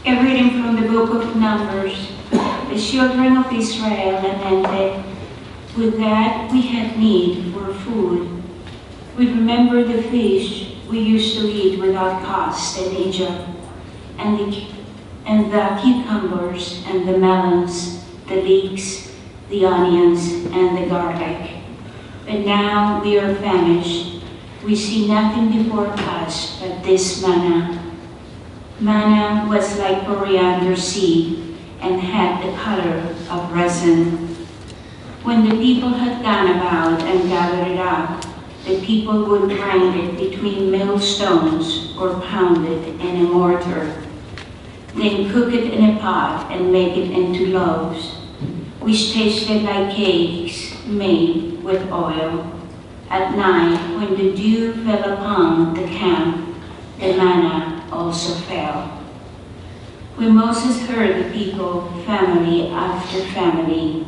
A reading from the book of Numbers. The children of Israel lamented, "With that we had need for food. We remember the fish we used to eat without cost in Egypt, and the cucumbers and the melons, the leeks, the onions, and the garlic. But now we are famished. We see nothing before us but this manna." Manna was like coriander seed and had the color of resin. When the people had gone about and gathered it up, the people would grind it between millstones or pound it in a mortar. Then cook it in a pot and make it into loaves, which tasted like cakes made with oil. At night, when the dew fell upon the camp, the manna also fell. When Moses heard the people, family after family,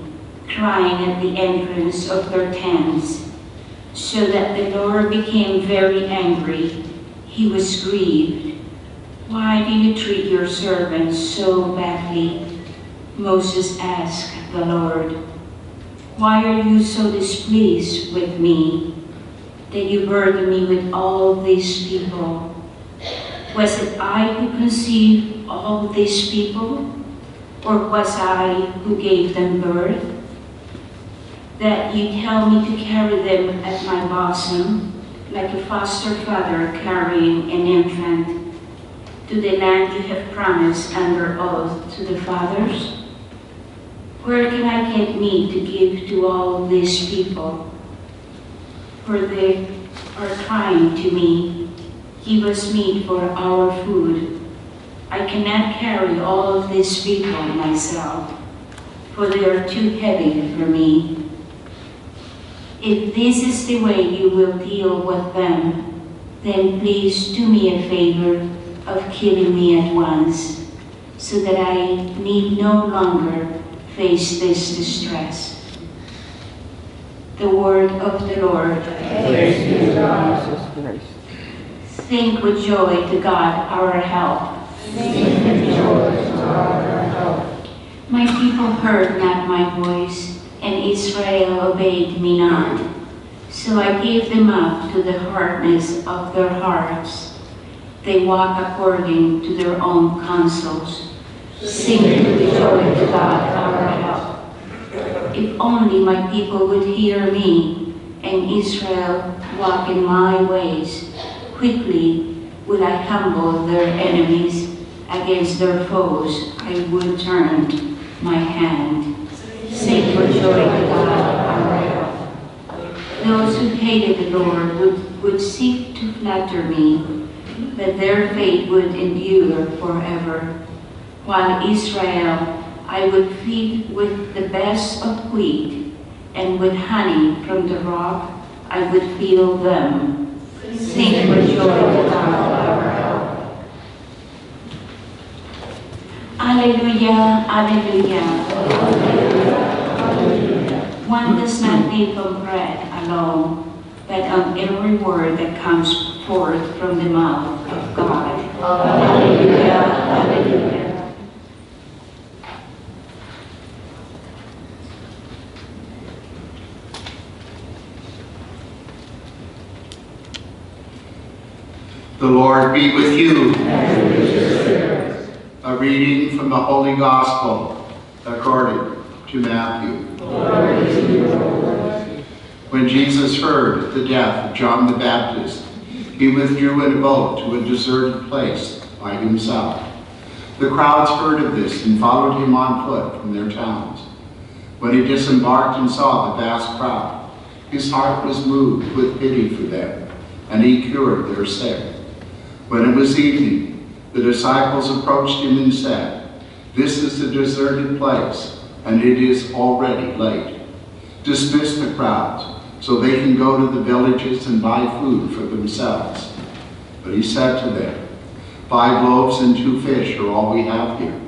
crying at the entrance of their tents, so that the Lord became very angry, he was grieved. "Why do you treat your servants so badly?" Moses asked the Lord. "Why are you so displeased with me, that you burden me with all these people? Was it I who conceived all these people, or was I who gave them birth? That you tell me to carry them at my bosom, like a foster father carrying an infant, to the land you have promised under oath to the fathers? Where can I get meat to give to all these people? For they are crying to me, 'Give us meat for our food.' I cannot carry all of these people myself, for they are too heavy for me. If this is the way you will deal with them, then please do me a favor of killing me at once, so that I need no longer face this distress." The word of the Lord. Praise be to God. Sing with joy to God our help. Sing with joy to God our help. My people heard not my voice, and Israel obeyed me not. So I gave them up to the hardness of their hearts. They walk according to their own counsels. Sing with joy to God our help. If only my people would hear me, and Israel walk in my ways. Quickly will I humble their enemies. Against their foes I would turn my hand. Sing for joy to God our help. Those who hated the Lord would seek to flatter me, but their fate would endure forever. While Israel I would feed with the best of wheat, and with honey from the rock I would fill them. Sing for joy to God our help. Alleluia, alleluia. One does not live on bread alone, but on every word that comes forth from the mouth of God. Alleluia, alleluia. The Lord be with you. And with your spirit. A reading from the Holy Gospel according to Matthew. Glory to you, Lord. When Jesus heard the death of John the Baptist, he withdrew in a boat to a deserted place by himself. The crowds heard of this and followed him on foot from their towns. When he disembarked and saw the vast crowd, His heart was moved with pity for them, and he cured their sick. When it was evening, the disciples approached him and said, "This is a deserted place, and it is already late. Dismiss the crowds, so they can go to the villages and buy food for themselves." But he said to them, 5 loaves and 2 fish are all we have here."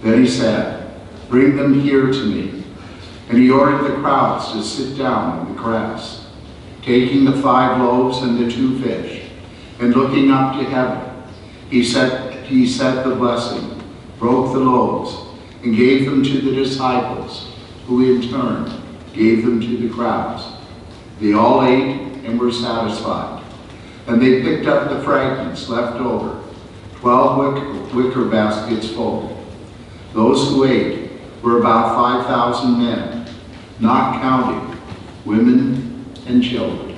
Then he said, "Bring them here to me." And he ordered the crowds to sit down on the grass. Taking the 5 loaves and the 2 fish, and looking up to heaven, he said the blessing, broke the loaves, and gave them to the disciples, who in turn gave them to the crowds. They all ate and were satisfied. And they picked up the fragments left over, 12 wicker baskets full. Those who ate were about 5,000 men, not counting women and children.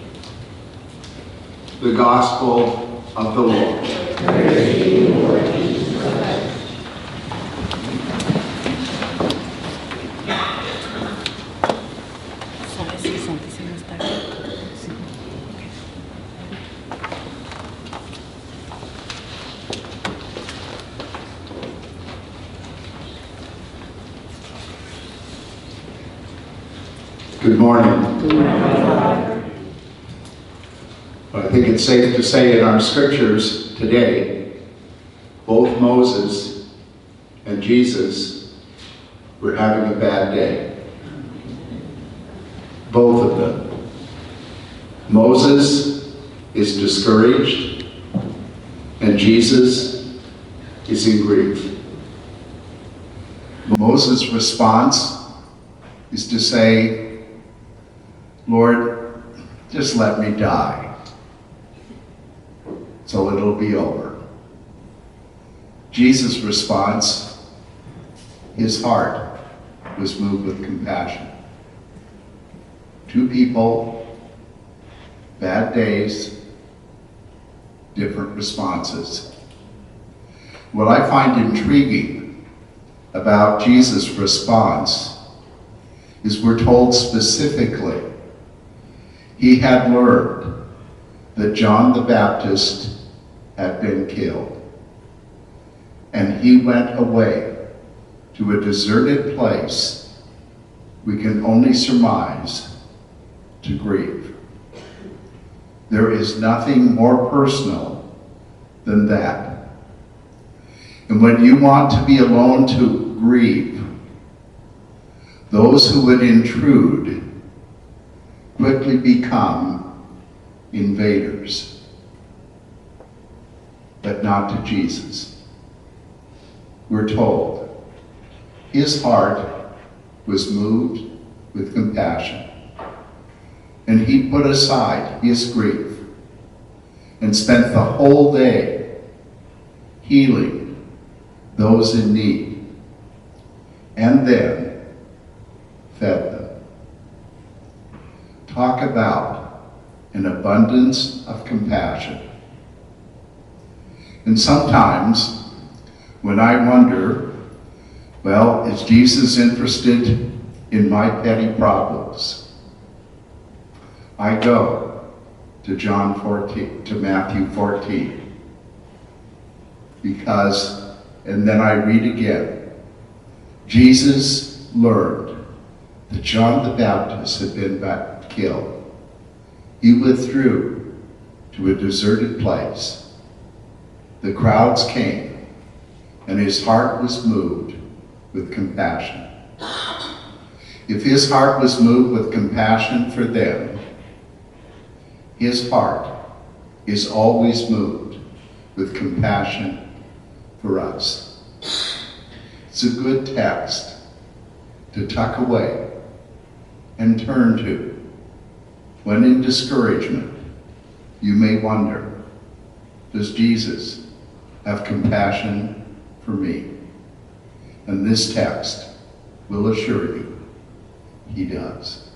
The Gospel of the Lord. Praise to you, Lord Jesus Christ. Good morning. I think it's safe to say in our scriptures today, both Moses and Jesus were having a bad day. Both of them. Moses is discouraged, and Jesus is in grief. Moses' response is to say, "Lord, just let me die, so it'll be over." Jesus' response, his heart was moved with compassion. 2 people, bad days, different responses. What I find intriguing about Jesus' response is we're told specifically he had learned that John the Baptist had been killed, and he went away to a deserted place we can only surmise to grieve. There is nothing more personal than that. And when you want to be alone to grieve, those who would intrude quickly become invaders, but not to Jesus. We're told his heart was moved with compassion, and he put aside his grief and spent the whole day healing those in need, and then fed them. Talk about an abundance of compassion. And sometimes when I wonder, well, is Jesus interested in my petty problems? I go to Matthew 14, because, and then I read again, Jesus learned that John the Baptist had been killed. He withdrew to a deserted place. The crowds came, and his heart was moved with compassion. If his heart was moved with compassion for them, his heart is always moved with compassion for us. It's a good text to tuck away and turn to when in discouragement. You may wonder, does Jesus have compassion for me? And this text will assure you he does.